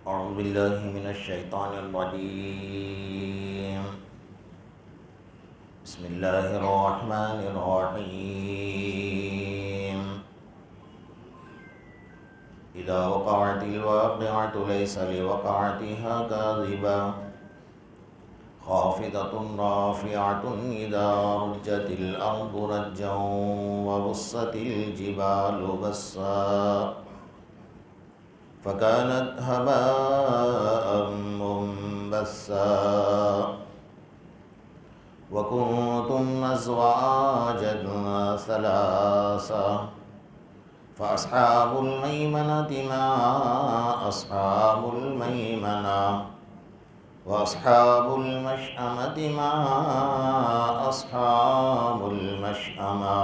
أعوذ بالله من الشيطان الرجيم. بسم الله الرحمن الرحيم. إذا وقعت الواقعة ليس لوقعتها كاذبة خافضة رافعة إذا رجت الأرض رجا وبست الجبال بسا فكانت هباء منبثا وكنتم أزواجا ثلاثا فأصحاب الميمنة ما أصحاب الميمنة وأصحاب المشأمة ما أصحاب المشأمة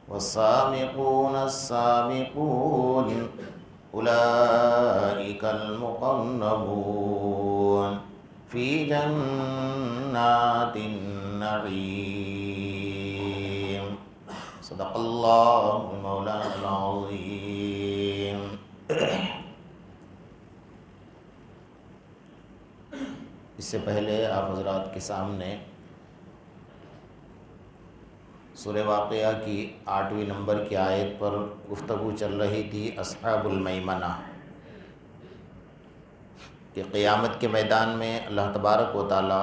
والسابقون السابقون أولئك المقربون في جنات النعيم. صدق اللہ مولانا العظیم. اس سے پہلے آپ حضرات کے سامنے سورہ واقعہ کی 8ویں نمبر کی آیت پر گفتگو چل رہی تھی، اصحاب المیمنہ، کہ قیامت کے میدان میں اللہ تبارک و تعالی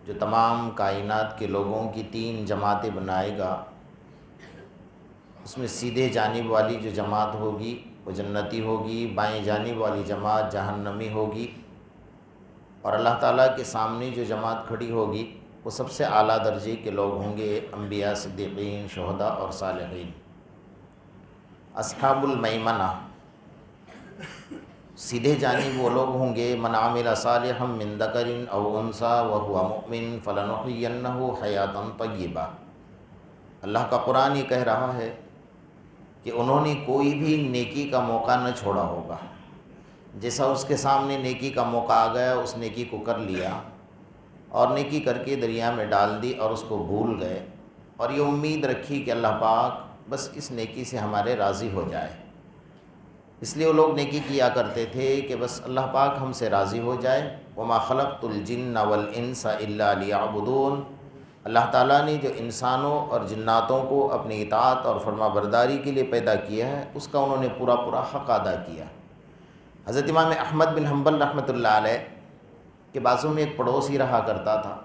جو تمام کائنات کے لوگوں کی 3 جماعتیں بنائے گا، اس میں سیدھے جانب والی جو جماعت ہوگی وہ جنتی ہوگی، بائیں جانب والی جماعت جہنمی ہوگی، اور اللہ تعالیٰ کے سامنے جو جماعت کھڑی ہوگی وہ سب سے اعلیٰ درجے کے لوگ ہوں گے، انبیاء، صدیقین، شہداء اور صالحین. اصحاب المیمنہ، سیدھے جانب وہ لوگ ہوں گے، من عمل صالحا من ذکر او انثی وهو مؤمن فلنحینہ حیاتا طیبہ. اللہ کا قرآن یہ کہہ رہا ہے کہ انہوں نے کوئی بھی نیکی کا موقع نہ چھوڑا ہوگا. جیسا اس کے سامنے نیکی کا موقع آ گیا اس نیکی کو کر لیا، اور نیکی کر کے دریا میں ڈال دی اور اس کو بھول گئے، اور یہ امید رکھی کہ اللہ پاک بس اس نیکی سے ہمارے راضی ہو جائے. اس لیے وہ لوگ نیکی کیا کرتے تھے کہ بس اللہ پاک ہم سے راضی ہو جائے. وما خلقت الجن والانس الا لیعبدون. اللہ تعالیٰ نے جو انسانوں اور جناتوں کو اپنی اطاعت اور فرما برداری کے لیے پیدا کیا ہے، اس کا انہوں نے پورا حق ادا کیا. حضرت امام احمد بن حنبل رحمۃ اللہ علیہ کے بازو میں ایک پڑوسی رہا کرتا تھا،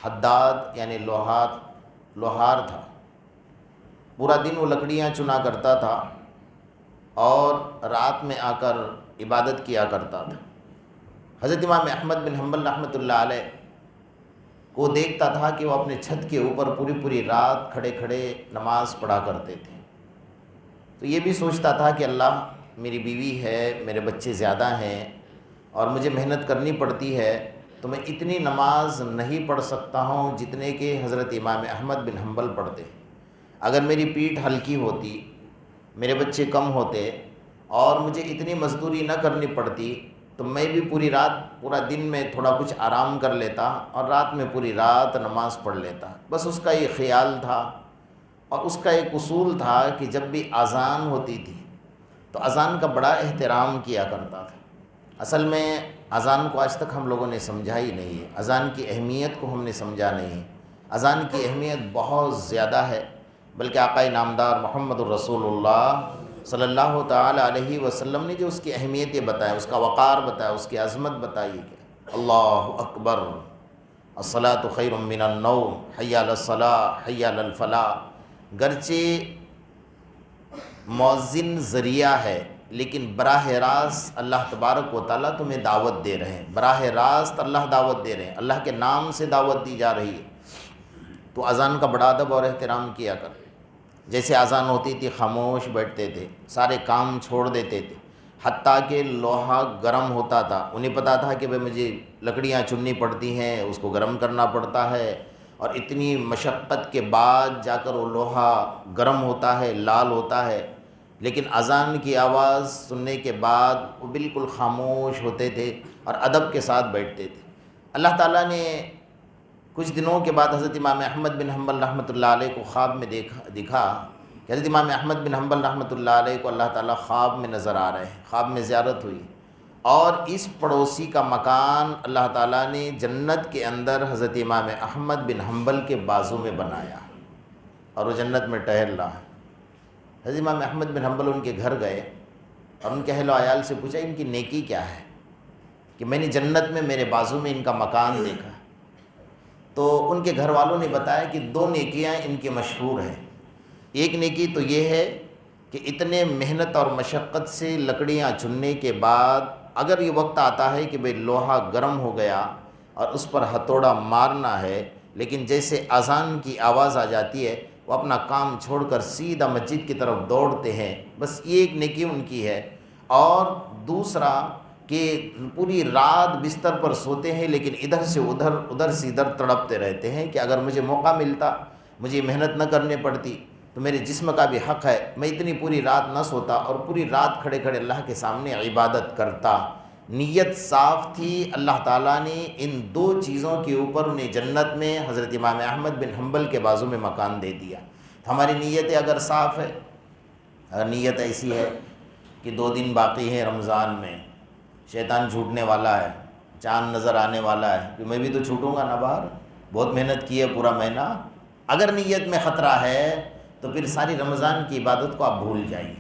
حداد یعنی لوہار تھا. پورا دن وہ لکڑیاں چنا کرتا تھا اور رات میں آ کر عبادت کیا کرتا تھا. حضرت امام احمد بن حنبل رحمۃ اللہ علیہ کو دیکھتا تھا کہ وہ اپنے چھت کے اوپر پوری رات کھڑے کھڑے نماز پڑھا کرتے تھے. تو یہ بھی سوچتا تھا کہ اللہ، میری بیوی ہے، میرے بچے زیادہ ہیں اور مجھے محنت کرنی پڑتی ہے، تو میں اتنی نماز نہیں پڑھ سکتا ہوں جتنے کہ حضرت امام احمد بن حنبل پڑھتے. اگر میری پیٹھ ہلکی ہوتی، میرے بچے کم ہوتے اور مجھے اتنی مزدوری نہ کرنی پڑتی تو میں بھی پورا دن میں تھوڑا کچھ آرام کر لیتا اور رات میں پوری رات نماز پڑھ لیتا. بس اس کا یہ خیال تھا، اور اس کا ایک اصول تھا کہ جب بھی اذان ہوتی تھی تو اذان کا بڑا احترام کیا کرتا تھا. اصل میں اذان کو آج تک ہم لوگوں نے سمجھا ہی نہیں ہے، اذان کی اہمیت کو ہم نے سمجھا نہیں. اذان کی اہمیت بہت زیادہ ہے، بلکہ آقا نامدار محمد الرسول اللہ صلی اللہ تعالی علیہ وسلم نے جو اس کی اہمیت بتایا، اس کا وقار بتایا، اس کی عظمت بتائی کہ اللہ اکبر، الصلاۃ خیر من النوم، حی علی الصلاۃ، حی علی الفلاح. گرچہ مؤذن ذریعہ ہے لیکن براہ راست اللہ تبارک و تعالیٰ تمہیں دعوت دے رہے ہیں، براہ راست اللہ دعوت دے رہے ہیں، اللہ کے نام سے دعوت دی جا رہی ہے. تو اذان کا بڑا ادب اور احترام کیا کر. جیسے اذان ہوتی تھی خاموش بیٹھتے تھے، سارے کام چھوڑ دیتے تھے، حتیٰ کہ لوہا گرم ہوتا تھا. انہیں پتہ تھا کہ مجھے لکڑیاں چننی پڑتی ہیں، اس کو گرم کرنا پڑتا ہے، اور اتنی مشقت کے بعد جا کر وہ لوہا گرم ہوتا ہے، لال ہوتا ہے. لیکن اذان کی آواز سننے کے بعد وہ بالکل خاموش ہوتے تھے اور ادب کے ساتھ بیٹھتے تھے. اللہ تعالیٰ نے کچھ دنوں کے بعد حضرت امام احمد بن حنبل رحمۃ اللہ علیہ کو خواب میں دکھا کہ حضرت امام احمد بن حنبل رحمۃ اللہ علیہ کو اللہ تعالیٰ خواب میں نظر آ رہے ہیں، خواب میں زیارت ہوئی، اور اس پڑوسی کا مکان اللہ تعالیٰ نے جنت کے اندر حضرت امام احمد بن حنبل کے بازو میں بنایا، اور وہ جنت میں ٹہل رہا ہے۔ حضرت امام احمد بن حنبل ان کے گھر گئے اور ان کے اہل و عیال سے پوچھا ان کی نیکی کیا ہے کہ میں نے جنت میں میرے بازو میں ان کا مکان دیکھا۔ تو ان کے گھر والوں نے بتایا کہ 2 نیکیاں ان کی مشہور ہیں۔ ایک نیکی تو یہ ہے کہ اتنے محنت اور مشقت سے لکڑیاں چننے کے بعد اگر یہ وقت آتا ہے کہ بھئی لوہا گرم ہو گیا اور اس پر ہتھوڑا مارنا ہے، لیکن جیسے اذان کی آواز آ جاتی ہے وہ اپنا کام چھوڑ کر سیدھا مسجد کی طرف دوڑتے ہیں، بس یہ ایک نیکی ان کی ہے۔ اور دوسرا کہ پوری رات بستر پر سوتے ہیں لیکن ادھر سے ادھر ادھر سے ادھر تڑپتے رہتے ہیں کہ اگر مجھے موقع ملتا، مجھے محنت نہ کرنے پڑتی تو میرے جسم کا بھی حق ہے، میں اتنی پوری رات نہ سوتا اور پوری رات کھڑے کھڑے اللہ کے سامنے عبادت کرتا۔ نیت صاف تھی، اللہ تعالیٰ نے ان 2 چیزوں کے اوپر انہیں جنت میں حضرت امام احمد بن حنبل کے بازو میں مکان دے دیا۔ ہماری نیتیں اگر صاف ہے، اگر نیت ایسی ہے کہ 2 دن باقی ہیں رمضان میں، شیطان چھوٹنے والا ہے، چاند نظر آنے والا ہے کہ میں بھی تو چھوٹوں گا نا باہر، بہت محنت کی ہے پورا مہینہ، اگر نیت میں خطرہ ہے تو پھر ساری رمضان کی عبادت کو آپ بھول جائیے۔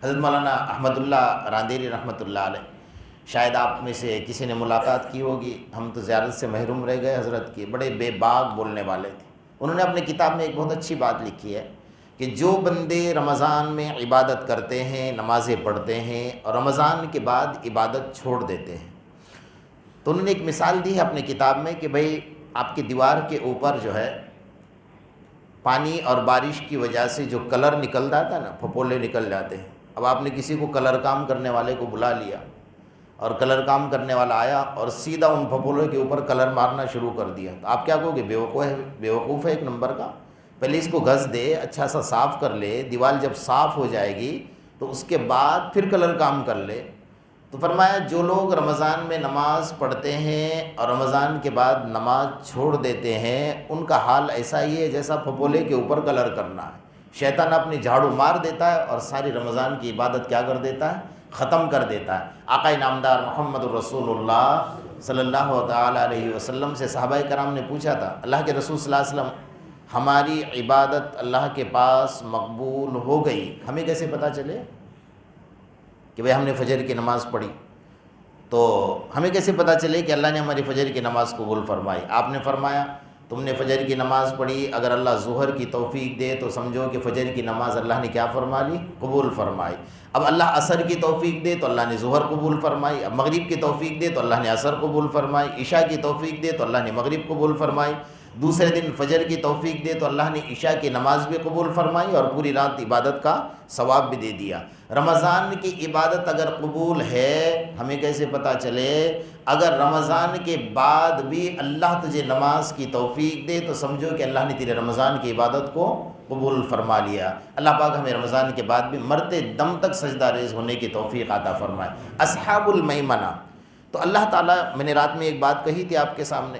حضرت مولانا احمد اللہ راندیری رحمۃ اللہ علیہ، شاید آپ میں سے کسی نے ملاقات کی ہوگی، ہم تو زیارت سے محروم رہ گئے حضرت کی، بڑے بے باک بولنے والے تھے۔ انہوں نے اپنی کتاب میں ایک بہت اچھی بات لکھی ہے کہ جو بندے رمضان میں عبادت کرتے ہیں، نمازیں پڑھتے ہیں اور رمضان کے بعد عبادت چھوڑ دیتے ہیں، تو انہوں نے ایک مثال دی ہے اپنی کتاب میں کہ بھئی آپ کی دیوار کے اوپر جو ہے پانی اور بارش کی وجہ سے جو کلر نکل جاتا ہے نا، پھپھولے نکل جاتے ہیں۔ اب آپ نے کسی کو کلر کام کرنے والے کو بلا لیا اور کلر کام کرنے والا آیا اور سیدھا ان پھپھولوں کے اوپر کلر مارنا شروع کر دیا، تو آپ کیا کہو گے؟ بیوقوف ہے ایک نمبر کا، پہلے اس کو گھس دے، اچھا سا صاف کر لے، دیوار جب صاف ہو جائے گی تو اس کے بعد پھر کلر کام کر لے۔ تو فرمایا جو لوگ رمضان میں نماز پڑھتے ہیں اور رمضان کے بعد نماز چھوڑ دیتے ہیں، ان کا حال ایسا ہی ہے جیسا پھپھولے کے اوپر کلر کرنا ہے۔ شیطان اپنی جھاڑو مار دیتا ہے اور ساری رمضان کی عبادت کیا کر دیتا ہے؟ ختم کر دیتا ہے۔ آقا نامدار محمد الرسول اللہ صلی اللہ تعالیٰ علیہ وسلم سے صحابہ کرام نے پوچھا تھا، اللہ کے رسول صلی اللہ علیہ وسلم ہماری عبادت اللہ کے پاس مقبول ہو گئی، ہمیں کیسے پتہ چلے کہ بھئی ہم نے فجر کی نماز پڑھی؟ تو ہمیں کیسے پتہ چلے کہ اللہ نے ہماری فجر کی نماز قبول فرمائی؟ آپ نے فرمایا تم نے فجر کی نماز پڑھی، اگر اللہ ظہر کی توفیق دے تو سمجھو کہ فجر کی نماز اللہ نے کیا فرما لی؟ قبول فرمائی۔ اب اللہ عصر کی توفیق دے تو اللہ نے ظہر قبول فرمائی، اب مغرب کی توفیق دے تو اللہ نے عصر قبول فرمائی، عشاء کی توفیق دے تو اللہ نے مغرب قبول فرمائی، دوسرے دن فجر کی توفیق دے تو اللہ نے عشاء کی نماز بھی قبول فرمائی اور پوری رات عبادت کا ثواب بھی دے دیا۔ رمضان کی عبادت اگر قبول ہے، ہمیں کیسے پتہ چلے؟ اگر رمضان کے بعد بھی اللہ تجھے نماز کی توفیق دے تو سمجھو کہ اللہ نے تیرے رمضان کی عبادت کو قبول فرما لیا۔ اللہ پاک ہمیں رمضان کے بعد بھی مرتے دم تک سجدہ ریز ہونے کی توفیق عطا فرمائے۔ اصحاب المیمنہ، تو اللہ تعالیٰ، میں نے رات میں ایک بات کہی تھی آپ کے سامنے،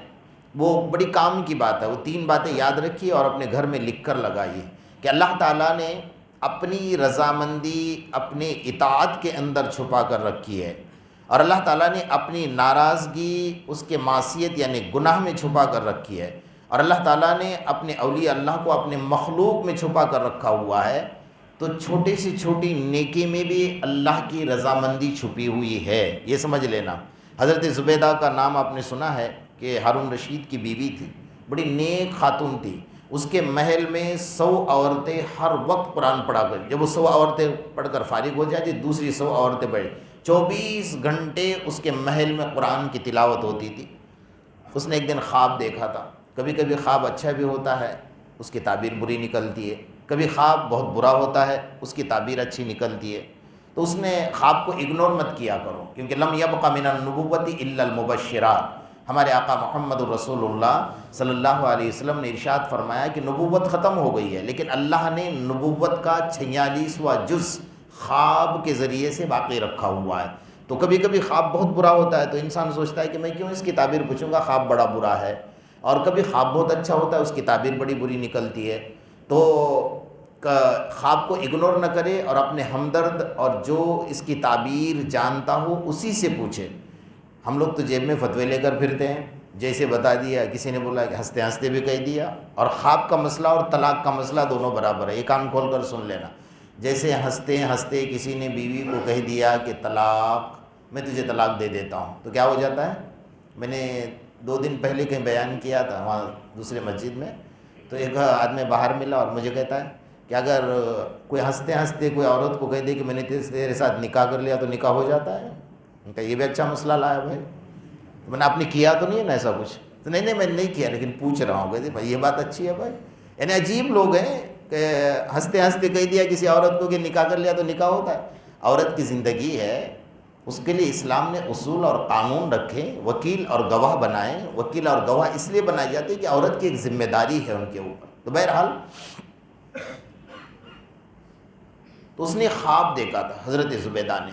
وہ بڑی کام کی بات ہے، وہ 3 باتیں یاد رکھیے اور اپنے گھر میں لکھ کر لگائیے کہ اللہ تعالیٰ نے اپنی رضامندی اپنے اطاعت کے اندر چھپا کر رکھی ہے، اور اللہ تعالیٰ نے اپنی ناراضگی اس کے معصیت یعنی گناہ میں چھپا کر رکھی ہے، اور اللہ تعالیٰ نے اپنے اولیاء اللہ کو اپنے مخلوق میں چھپا کر رکھا ہوا ہے۔ تو چھوٹی سی چھوٹی نیکی میں بھی اللہ کی رضامندی چھپی ہوئی ہے، یہ سمجھ لینا۔ حضرت زبیدہ کا نام آپ نے سنا ہے کہ ہارون رشید کی بیوی تھی، بڑی نیک خاتون تھی، اس کے محل میں 100 عورتیں ہر وقت قرآن پڑھا کر، جب وہ 100 عورتیں پڑھ کر فارغ ہو جاتی دوسری 100 عورتیں پڑھ، 24 گھنٹے اس کے محل میں قرآن کی تلاوت ہوتی تھی۔ اس نے ایک دن خواب دیکھا تھا، کبھی کبھی خواب اچھا بھی ہوتا ہے، اس کی تعبیر بری نکلتی ہے، کبھی خواب بہت برا ہوتا ہے، اس کی تعبیر اچھی نکلتی ہے۔ تو اس نے خواب کو اگنور مت کیا کرو، کیونکہ لم یبق من النبوۃ الا المبشرات، ہمارے آقا محمد الرسول اللہ صلی اللہ علیہ وسلم نے ارشاد فرمایا کہ نبوت ختم ہو گئی ہے، لیکن اللہ نے نبوت کا 46واں جز خواب کے ذریعے سے باقی رکھا ہوا ہے۔ تو کبھی کبھی خواب بہت برا ہوتا ہے تو انسان سوچتا ہے کہ میں کیوں اس کی تعبیر پوچھوں گا، خواب بڑا برا ہے. اور کبھی خواب بہت اچھا ہوتا ہے، اس کی تعبیر بڑی بری نکلتی ہے. تو خواب کو اگنور نہ کرے اور اپنے ہمدرد اور جو اس کی تعبیر جانتا ہو اسی سے پوچھے. ہم لوگ تو جیب میں فتوے لے کر پھرتے ہیں، جیسے بتا دیا، کسی نے بولا کہ ہنستے ہنستے بھی کہہ دیا. اور خواب کا مسئلہ اور طلاق کا مسئلہ دونوں برابر ہے، یہ کان کھول کر سن لینا. جیسے ہنستے ہنستے کسی نے بیوی کو کہہ دیا کہ طلاق، میں تجھے طلاق دے دیتا ہوں، تو کیا ہو جاتا ہے؟ میں نے 2 دن پہلے کہیں بیان کیا تھا وہاں دوسرے مسجد میں، تو ایک آدمی باہر ملا اور مجھے کہتا ہے کہ اگر کوئی ہنستے ہنستے کوئی عورت کو کہہ دے کہ میں نے تیرے ساتھ نکاح کر لیا تو نکاح ہو جاتا ہے. ان کا یہ بھی اچھا مسئلہ لایا بھائی. میں نے آپ نے کیا تو نہیں ہے نا ایسا کچھ؟ تو نہیں میں نے نہیں کیا لیکن پوچھ رہا ہوں. کہتے بھائی یہ بات اچھی ہے بھائی. یعنی عجیب لوگ ہیں کہ ہنستے ہنستے کہہ دیا کسی عورت کو کہ نکاح کر لیا تو نکاح ہوتا ہے. عورت کی زندگی ہے، اس کے لیے اسلام نے اصول اور قانون رکھے. وکیل اور گواہ بنائے. وکیل اور گواہ اس لیے بنائے جاتے ہیں کہ عورت کی ایک ذمہ داری ہے ان کے اوپر. تو بہرحال تو اس نے خواب دیکھا تھا حضرت زبیدہ نے.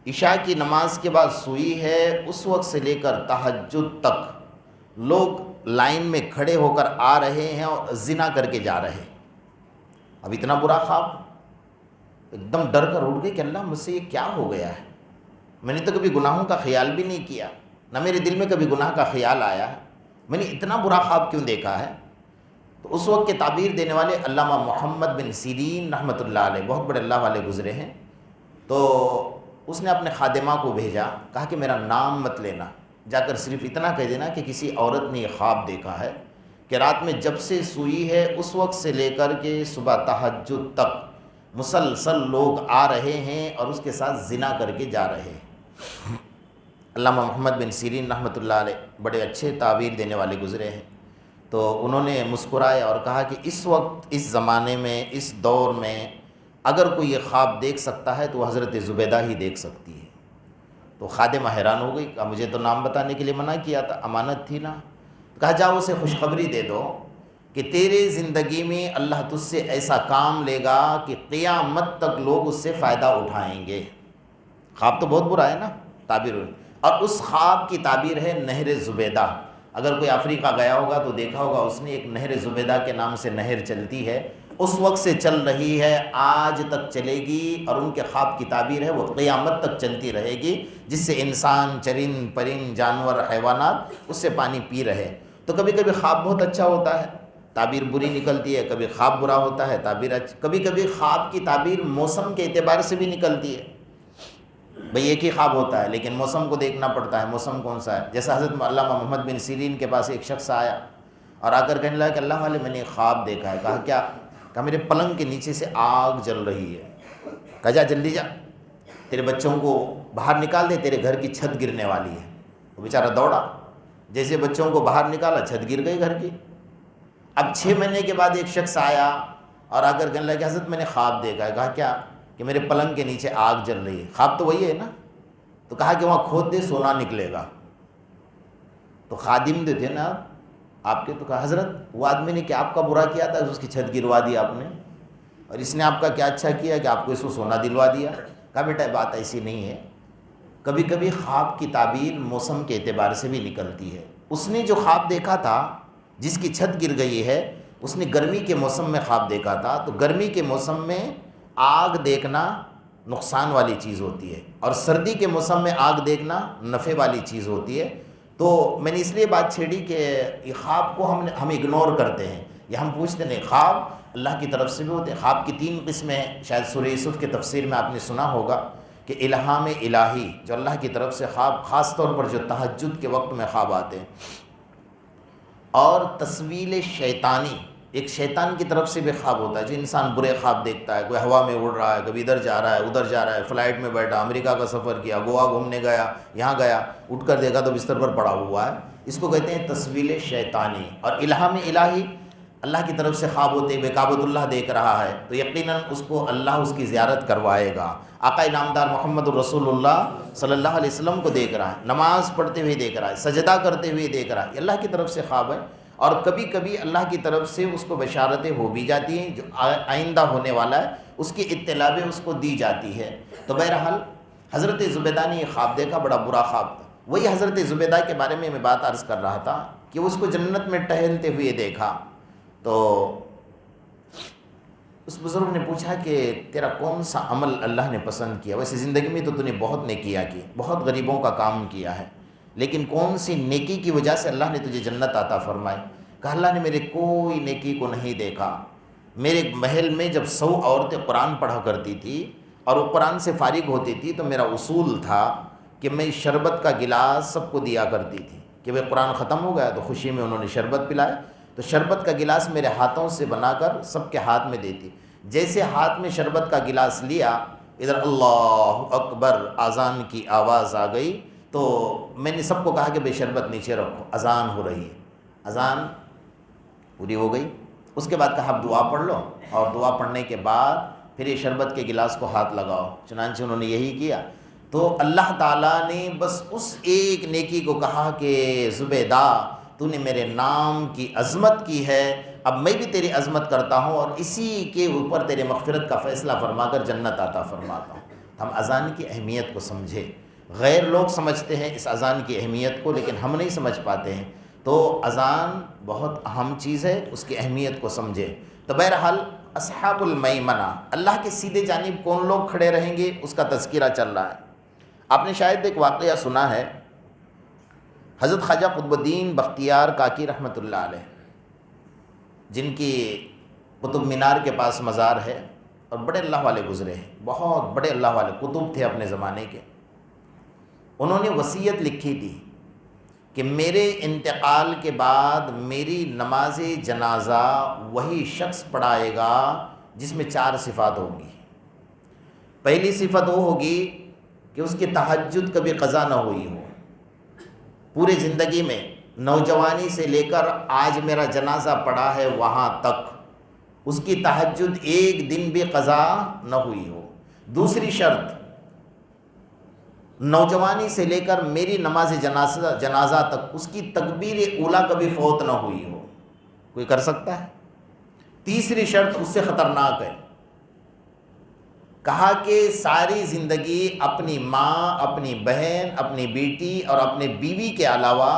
عشاء کی نماز کے بعد سوئی ہے، اس وقت سے لے کر تہجد تک لوگ لائن میں کھڑے ہو کر آ رہے ہیں اور زنا کر کے جا رہے ہیں. اب اتنا برا خواب، ایک دم ڈر کر اٹھ گئی کہ اللہ مجھ سے یہ کیا ہو گیا ہے. میں نے تو کبھی گناہوں کا خیال بھی نہیں کیا، نہ میرے دل میں کبھی گناہ کا خیال آیا ہے. میں نے اتنا برا خواب کیوں دیکھا ہے؟ تو اس وقت کے تعبیر دینے والے علامہ محمد بن سیرین رحمۃ اللہ علیہ، بہت بڑے اللہ والے گزرے ہیں. تو اس نے اپنے خادمہ کو بھیجا، کہا کہ میرا نام مت لینا، جا کر صرف اتنا کہہ دینا کہ کسی عورت نے یہ خواب دیکھا ہے کہ رات میں جب سے سوئی ہے اس وقت سے لے کر کے صبح تہجد تک مسلسل لوگ آ رہے ہیں اور اس کے ساتھ زنا کر کے جا رہے ہیں. علامہ محمد بن سیرین رحمۃ اللہ علیہ بڑے اچھے تعبیر دینے والے گزرے ہیں. تو انہوں نے مسکرائے اور کہا کہ اس وقت، اس زمانے میں، اس دور میں اگر کوئی یہ خواب دیکھ سکتا ہے تو وہ حضرت زبیدہ ہی دیکھ سکتی ہے. تو خادمہ حیران ہو گئی، کہا مجھے تو نام بتانے کے لیے منع کیا تھا، امانت تھی نا. کہا جاؤ اسے خوشخبری دے دو کہ تیرے زندگی میں اللہ تجھ سے ایسا کام لے گا کہ قیامت تک لوگ اس سے فائدہ اٹھائیں گے. خواب تو بہت برا ہے نا، تعبیر. اور اس خواب کی تعبیر ہے نہر زبیدہ. اگر کوئی افریقہ گیا ہوگا تو دیکھا ہوگا اس نے ایک نہر زبیدہ کے نام سے نہر چلتی ہے، اس وقت سے چل رہی ہے، آج تک چلے گی. اور ان کے خواب کی تعبیر ہے وہ قیامت تک چلتی رہے گی، جس سے انسان، چرند پرند، جانور، حیوانات اس سے پانی پی رہے. تو کبھی کبھی خواب بہت اچھا ہوتا ہے، تعبیر بری نکلتی ہے. کبھی خواب برا ہوتا ہے، تعبیر اچھا. کبھی کبھی خواب کی تعبیر موسم کے اعتبار سے بھی نکلتی ہے. بھئی ایک ہی خواب ہوتا ہے لیکن موسم کو دیکھنا پڑتا ہے، موسم کون سا ہے. جیسا حضرت علامہ محمد بن سیرین کے پاس ایک شخص آیا اور آ کر کہنے لگا کہ اللہ والے میں نے ایک خواب دیکھا ہے. کہا کیا؟ کہا میرے پلنگ کے نیچے سے آگ جل رہی ہے. کہا جا جلدی جا، تیرے بچوں کو باہر نکال دے، تیرے گھر کی چھت گرنے والی ہے. وہ بیچارہ دوڑا، جیسے بچوں کو باہر نکالا چھت گر گئی گھر کی. اب 6 مہینے کے بعد ایک شخص آیا اور آ کر کہنے لگا کہ حضرت میں نے خواب دیکھا ہے. کہا کیا؟ کہ میرے پلنگ کے نیچے آگ جل رہی ہے. خواب تو وہی ہے نا. تو کہا کہ وہاں کھود دے، سونا نکلے گا. تو خادم جو تھے نا آپ کے، تو کہا حضرت وہ آدمی نے کیا آپ کا برا کیا تھا، اس کی چھت گروا دی آپ نے، اور اس نے آپ کا کیا اچھا کیا کہ آپ کو اس کو سونا دلوا دیا. کہا بیٹا بات ایسی نہیں ہے، کبھی کبھی خواب کی تعبیر موسم کے اعتبار سے بھی نکلتی ہے. اس نے جو خواب دیکھا تھا، جس کی چھت گر گئی ہے، اس نے گرمی کے موسم میں خواب دیکھا تھا. تو گرمی کے موسم میں آگ دیکھنا نقصان والی چیز ہوتی ہے، اور سردی کے موسم میں آگ دیکھنا نفع والی چیز ہوتی ہے. تو میں نے اس لیے بات چھیڑی کہ یہ خواب کو ہم اگنور کرتے ہیں، یا ہم پوچھتے نہیں. خواب اللہ کی طرف سے بھی ہوتے ہیں. خواب کی 3 قسمیں ہیں. شاید سورہ یوسف کی تفسیر میں آپ نے سنا ہوگا کہ الہام الہی، جو اللہ کی طرف سے خواب، خاص طور پر جو تہجد کے وقت میں خواب آتے ہیں، اور تسویل شیطانی، ایک شیطان کی طرف سے بھی خواب ہوتا ہے. جو انسان برے خواب دیکھتا ہے، کوئی ہوا میں اڑ رہا ہے، کبھی ادھر جا رہا ہے ادھر جا رہا ہے، فلائٹ میں بیٹھا، امریکہ کا سفر کیا، گوا گھومنے گیا، یہاں گیا، اٹھ کر دیکھا تو بستر پر پڑا ہوا ہے. اس کو کہتے ہیں تسویل شیطانی. اور الہام الہی، اللہ کی طرف سے خواب ہوتے ہوئے کعبۃ اللہ دیکھ رہا ہے تو یقیناً اس کو اللہ اس کی زیارت کروائے گا. آقا نامدار محمد الرسول اللہ صلی اللہ علیہ وسلم کو دیکھ رہا ہے، نماز پڑھتے ہوئے دیکھ رہا ہے، سجدہ کرتے ہوئے دیکھ رہا ہے. یہ اللہ کی طرف سے خواب ہے. اور کبھی کبھی اللہ کی طرف سے اس کو بشارتیں ہو بھی جاتی ہیں جو آئندہ ہونے والا ہے اس کی اطلاع بھی اس کو دی جاتی ہے۔ تو بہرحال حضرت زبیدہ نے یہ خواب دیکھا، بڑا برا خواب تھا۔ وہی حضرت زبیدہ کے بارے میں بات عرض کر رہا تھا کہ اس کو جنت میں ٹہلتے ہوئے دیکھا۔ تو اس بزرگ نے پوچھا کہ تیرا کون سا عمل اللہ نے پسند کیا؟ ویسے زندگی میں تو نے بہت نیکیاں کی، بہت غریبوں کا کام کیا ہے، لیکن کون سی نیکی کی وجہ سے اللہ نے تجھے جنت عطا فرمائی؟ کہا اللہ نے میرے کوئی نیکی کو نہیں دیکھا۔ میرے محل میں جب 100 عورتیں قرآن پڑھا کرتی تھی اور وہ قرآن سے فارغ ہوتی تھی تو میرا اصول تھا کہ میں شربت کا گلاس سب کو دیا کرتی تھی کہ وہ قرآن ختم ہو گیا تو خوشی میں انہوں نے شربت پلایا، تو شربت کا گلاس میرے ہاتھوں سے بنا کر سب کے ہاتھ میں دیتی۔ جیسے ہاتھ میں شربت کا گلاس لیا، ادھر اللہ اکبر اذان کی آواز آ گئی، تو میں نے سب کو کہا کہ بھئی شربت نیچے رکھو، اذان ہو رہی ہے۔ اذان پوری ہو گئی، اس کے بعد کہا اب دعا پڑھ لو، اور دعا پڑھنے کے بعد پھر یہ شربت کے گلاس کو ہاتھ لگاؤ۔ چنانچہ انہوں نے یہی کیا۔ تو اللہ تعالیٰ نے بس اس ایک نیکی کو کہا کہ زبیدہ تو نے میرے نام کی عظمت کی ہے، اب میں بھی تیری عظمت کرتا ہوں اور اسی کے اوپر تیرے مغفرت کا فیصلہ فرما کر جنت عطا فرماتا ہوں۔ ہم اذان کی اہمیت کو سمجھے، غیر لوگ سمجھتے ہیں اس اذان کی اہمیت کو، لیکن ہم نہیں سمجھ پاتے ہیں۔ تو اذان بہت اہم چیز ہے، اس کی اہمیت کو سمجھے۔ تو بہرحال اصحاب المیمنہ، اللہ کے سیدھے جانب کون لوگ کھڑے رہیں گے اس کا تذکرہ چل رہا ہے۔ آپ نے شاید ایک واقعہ سنا ہے، حضرت خواجہ قطب الدین بختیار کاکی رحمۃ اللہ علیہ، جن کی قطب مینار کے پاس مزار ہے، اور بڑے اللہ والے گزرے ہیں، بہت بڑے اللہ والے قطب تھے اپنے زمانے کے۔ انہوں نے وصیت لکھی تھی کہ میرے انتقال کے بعد میری نماز جنازہ وہی شخص پڑھائے گا جس میں 4 صفات ہوگی۔ پہلی صفت وہ ہوگی کہ اس کی تہجد کبھی قضا نہ ہوئی ہو، پورے زندگی میں نوجوانی سے لے کر آج میرا جنازہ پڑا ہے وہاں تک اس کی تہجد ایک دن بھی قضا نہ ہوئی ہو۔ دوسری شرط، نوجوانی سے لے کر میری نماز جنازہ تک اس کی تکبیر اولیٰ کبھی فوت نہ ہوئی ہو۔ کوئی کر سکتا ہے؟ تیسری شرط اس سے خطرناک ہے، کہا کہ ساری زندگی اپنی ماں، اپنی بہن، اپنی بیٹی اور اپنے بیوی کے علاوہ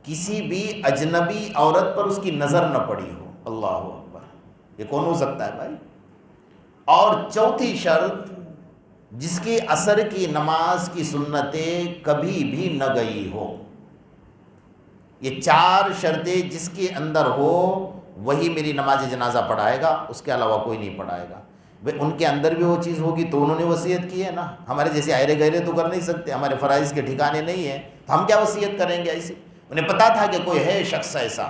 کسی بھی اجنبی عورت پر اس کی نظر نہ پڑی ہو۔ اللہ اکبر، یہ کون ہو سکتا ہے بھائی؟ اور چوتھی شرط، جس کی عصر کی نماز کی سنتیں کبھی بھی نہ گئی ہو۔ یہ 4 شرطیں جس کے اندر ہو وہی میری نماز جنازہ پڑھائے گا، اس کے علاوہ کوئی نہیں پڑھائے گا۔ ان کے اندر بھی وہ چیز ہوگی تو انہوں نے وصیت کی ہے نا، ہمارے جیسے آئرے گہرے تو کر نہیں سکتے، ہمارے فرائض کے ٹھکانے نہیں ہیں، تو ہم کیا وصیت کریں گے ایسی؟ انہیں پتا تھا کہ کوئی ہے شخص ایسا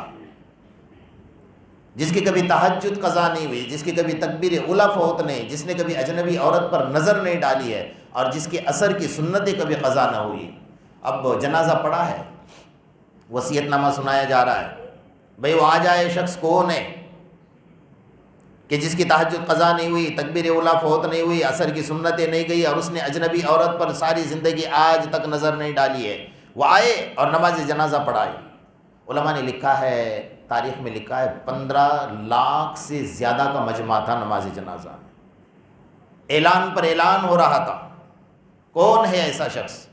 جس کی کبھی تہجد قضا نہیں ہوئی، جس کی کبھی تکبیر اولیٰ فوت نہیں، جس نے کبھی اجنبی عورت پر نظر نہیں ڈالی ہے، اور جس کے اثر کی سنتیں کبھی قضا نہ ہوئی۔ اب جنازہ پڑا ہے، وصیت نامہ سنایا جا رہا ہے، بھئی وہ آ جائے شخص کون ہے کہ جس کی تہجد قضا نہیں ہوئی، تکبیر اولیٰ فوت نہیں ہوئی، اثر کی سنتیں نہیں گئی، اور اس نے اجنبی عورت پر ساری زندگی آج تک نظر نہیں ڈالی ہے، وہ آئے اور نماز جنازہ پڑھائے۔ علماء نے لکھا ہے، تاریخ میں لکھا ہے 15 لاکھ سے زیادہ کا مجمع تھا نماز جنازہ میں، اعلان پر اعلان ہو رہا تھا کون ہے ایسا شخص۔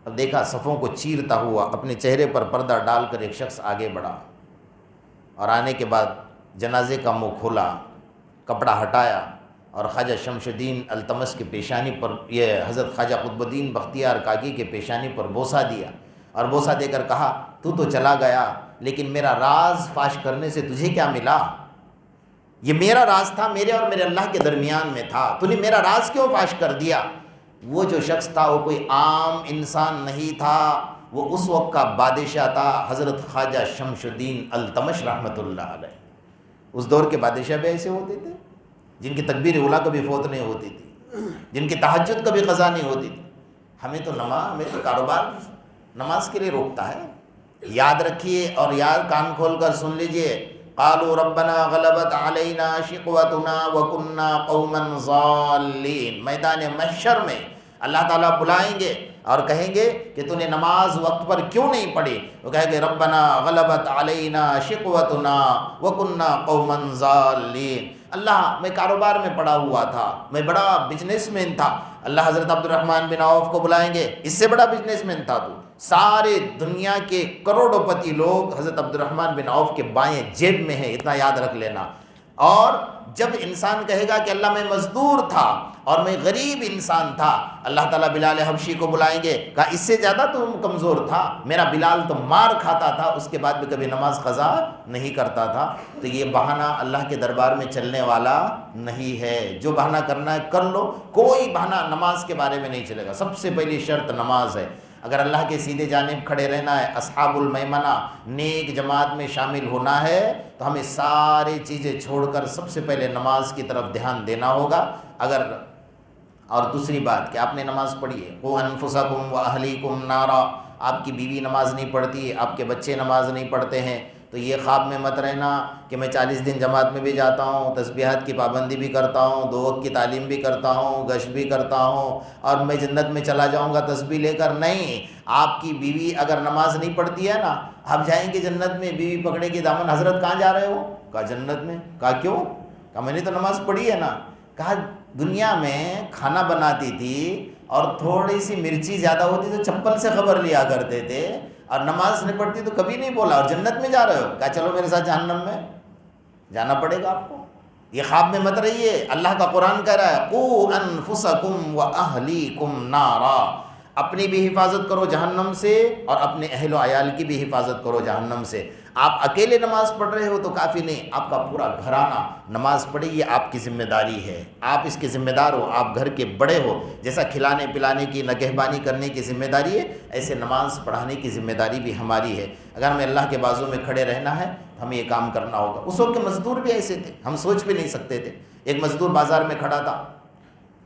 اب دیکھا صفوں کو چیرتا ہوا اپنے چہرے پر پردہ ڈال کر ایک شخص آگے بڑھا، اور آنے کے بعد جنازے کا منہ کھولا، کپڑا ہٹایا، اور خواجہ شمس الدین التمش کی پیشانی پر، یہ حضرت خواجہ قطب الدین بختیار کاکی کے پیشانی پر بوسہ دیا، اور بوسہ دے کر کہا تو چلا گیا لیکن میرا راز فاش کرنے سے تجھے کیا ملا؟ یہ میرا راز تھا، میرے اور میرے اللہ کے درمیان میں تھا، تو نے میرا راز کیوں فاش کر دیا؟ وہ جو شخص تھا وہ کوئی عام انسان نہیں تھا، وہ اس وقت کا بادشاہ تھا حضرت خواجہ شمس الدین التمش رحمۃ اللہ علیہ۔ اس دور کے بادشاہ بھی ایسے ہوتے تھے جن کی تکبیر اولیٰ کبھی فوت نہیں ہوتی تھی، جن کی تہجد کبھی قضا نہیں ہوتی تھی۔ ہمیں تو کاروبار نماز کے لیے روکتا ہے۔ یاد رکھیے اور یاد کان کھول کر سن لیجئے، قالوا ربنا غلبت علینا شقوتنا وکنا قوما ضالین۔ میدان محشر میں اللہ تعالیٰ بلائیں گے اور کہیں گے کہ تو نے نماز وقت پر کیوں نہیں پڑھی؟ وہ کہے گے ربنا غلبت علینا شقوتنا وکنا قوما ضالین، اللہ میں کاروبار میں پڑا ہوا تھا، میں بڑا بزنس مین تھا۔ اللہ حضرت عبد الرحمن بن عوف کو بلائیں گے، اس سے بڑا بزنس مین تھا تو؟ سارے دنیا کے کروڑوں پتی لوگ حضرت عبد الرحمن بن عوف کے بائیں جیب میں ہیں، اتنا یاد رکھ لینا۔ اور جب انسان کہے گا کہ اللہ میں مزدور تھا اور میں غریب انسان تھا، اللہ تعالیٰ بلال حبشی کو بلائیں گے، کہا اس سے زیادہ تو کمزور تھا، میرا بلال تو مار کھاتا تھا، اس کے بعد بھی کبھی نماز قضا نہیں کرتا تھا۔ تو یہ بہانہ اللہ کے دربار میں چلنے والا نہیں ہے، جو بہانہ کرنا ہے کر لو، کوئی بہانہ نماز کے بارے میں نہیں چلے گا۔ سب سے پہلی شرط نماز ہے۔ اگر اللہ کے سیدھے جانب کھڑے رہنا ہے، اصحاب المیمنہ نیک جماعت میں شامل ہونا ہے، تو ہمیں ساری چیزیں چھوڑ کر سب سے پہلے نماز کی طرف دھیان دینا ہوگا۔ اور دوسری بات کہ آپ نے نماز پڑھی ہے، قُوا أَنفُسَكُمْ وَأَهْلِيكُمْ نَارًا، آپ کی بیوی نماز نہیں پڑھتی، آپ کے بچے نماز نہیں پڑھتے ہیں، تو یہ خواب میں مت رہنا کہ میں 40 دن جماعت میں بھی جاتا ہوں، تسبیحات کی پابندی بھی کرتا ہوں، 2 وقت کی تعلیم بھی کرتا ہوں، گشت بھی کرتا ہوں، اور میں جنت میں چلا جاؤں گا تسبیح لے کر۔ نہیں، آپ کی بیوی اگر نماز نہیں پڑھتی ہے نا، آپ جائیں گے جنت میں، بیوی پکڑے گی دامن، حضرت کہاں جا رہے ہو؟ کہا جنت میں۔ کہا کیوں؟ کہا میں نے تو نماز پڑھی ہے نا۔ کہا دنیا میں کھانا بناتی تھی اور تھوڑی سی مرچی زیادہ ہوتی تو چپل سے خبر لیا کرتے تھے، اور نماز نہیں پڑھتی تو کبھی نہیں بولا، اور جنت میں جا رہے ہو؟ کہا چلو میرے ساتھ جہنم میں جانا پڑے گا آپ کو۔ یہ خواب میں مت رہیے، اللہ کا قرآن کہہ رہا ہے قُوا أَنفُسَكُمْ وَأَهْلِيكُمْ نَارًا، اپنی بھی حفاظت کرو جہنم سے اور اپنے اہل و عیال کی بھی حفاظت کرو جہنم سے۔ آپ اکیلے نماز پڑھ رہے ہو تو کافی نہیں، آپ کا پورا گھرانہ نماز پڑھے، یہ آپ کی ذمہ داری ہے، آپ اس کے ذمہ دار ہو، آپ گھر کے بڑے ہو۔ جیسا کھلانے پلانے کی نگہبانی کرنے کی ذمہ داری ہے، ایسے نماز پڑھانے کی ذمہ داری بھی ہماری ہے۔ اگر ہمیں اللہ کے بازو میں کھڑے رہنا ہے تو ہمیں یہ کام کرنا ہوگا۔ اس وقت کے مزدور بھی ایسے تھے، ہم سوچ بھی نہیں سکتے تھے۔ ایک مزدور بازار میں کھڑا تھا،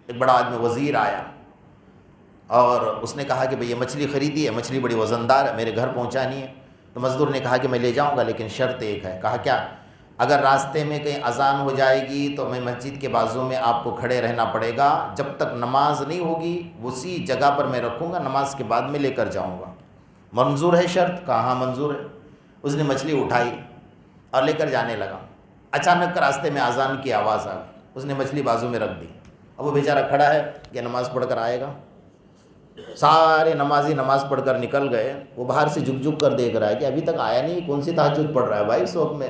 ایک بڑا آدمی وزیر آیا اور اس نے کہا کہ بھئی یہ مچھلی خریدی ہے، مچھلی بڑی وزندار ہے، میرے گھر پہنچانی ہے۔ تو مزدور نے کہا کہ میں لے جاؤں گا، لیکن شرط ایک ہے۔ کہا کیا؟ اگر راستے میں کہیں اذان ہو جائے گی تو میں مسجد کے بازو میں آپ کو کھڑے رہنا پڑے گا، جب تک نماز نہیں ہوگی اسی جگہ پر میں رکھوں گا، نماز کے بعد میں لے کر جاؤں گا۔ منظور ہے شرط؟ کہا ہاں منظور ہے۔ اس نے مچھلی اٹھائی اور لے کر جانے لگا۔ اچانک راستے میں اذان کی آواز آ گئی، اس نے مچھلی بازو میں رکھ دی۔ اب وہ بیچارہ کھڑا ہے کہ نماز پڑھ کر آئے گا۔ سارے نمازی نماز پڑھ کر نکل گئے، وہ باہر سے جھک جھک کر دیکھ رہا ہے کہ ابھی تک آیا نہیں، کون سی تہجد پڑھ رہا ہے بھائی اس وقت میں،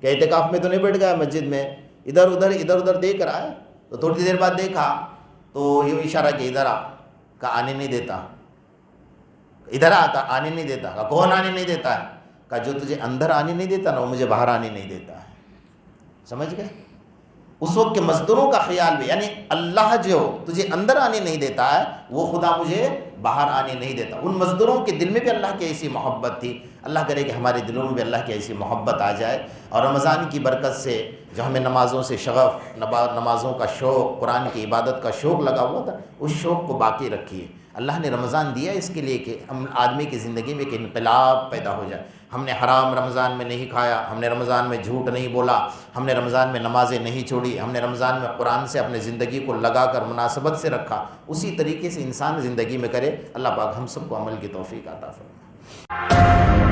کہ اعتکاف میں تو نہیں بیٹھ گیا مسجد میں، ادھر ادھر دیکھ رہا ہے۔ تو تھوڑی دیر بعد دیکھا تو یہ اشارہ کہ ادھر آ، کہا آنے نہیں دیتا، ادھر آ، کہا آنے نہیں دیتا۔ کہا کون آنے نہیں دیتا ہے؟ کہا جو تجھے اندر آنے نہیں دیتا نا، وہ مجھے باہر آنے نہیں دیتا ہے۔ سمجھ گئے؟ اس وقت کے مزدوروں کا خیال بھی، یعنی اللہ جو تجھے اندر آنے نہیں دیتا ہے وہ خدا مجھے باہر آنے نہیں دیتا۔ ان مزدوروں کے دل میں بھی اللہ کی ایسی محبت تھی۔ اللہ کرے کہ ہمارے دلوں میں بھی اللہ کی ایسی محبت آ جائے، اور رمضان کی برکت سے جو ہمیں نمازوں سے شغف، نمازوں کا شوق، قرآن کی عبادت کا شوق لگا ہوا تھا، اس شوق کو باقی رکھیے۔ اللہ نے رمضان دیا اس کے لیے کہ ہم آدمی کی زندگی میں ایک انقلاب پیدا ہو جائے۔ ہم نے حرام رمضان میں نہیں کھایا، ہم نے رمضان میں جھوٹ نہیں بولا، ہم نے رمضان میں نمازیں نہیں چھوڑی، ہم نے رمضان میں قرآن سے اپنے زندگی کو لگا کر مناسبت سے رکھا۔ اسی طریقے سے انسان زندگی میں کرے۔ اللہ پاک ہم سب کو عمل کی توفیق عطا فرمائے۔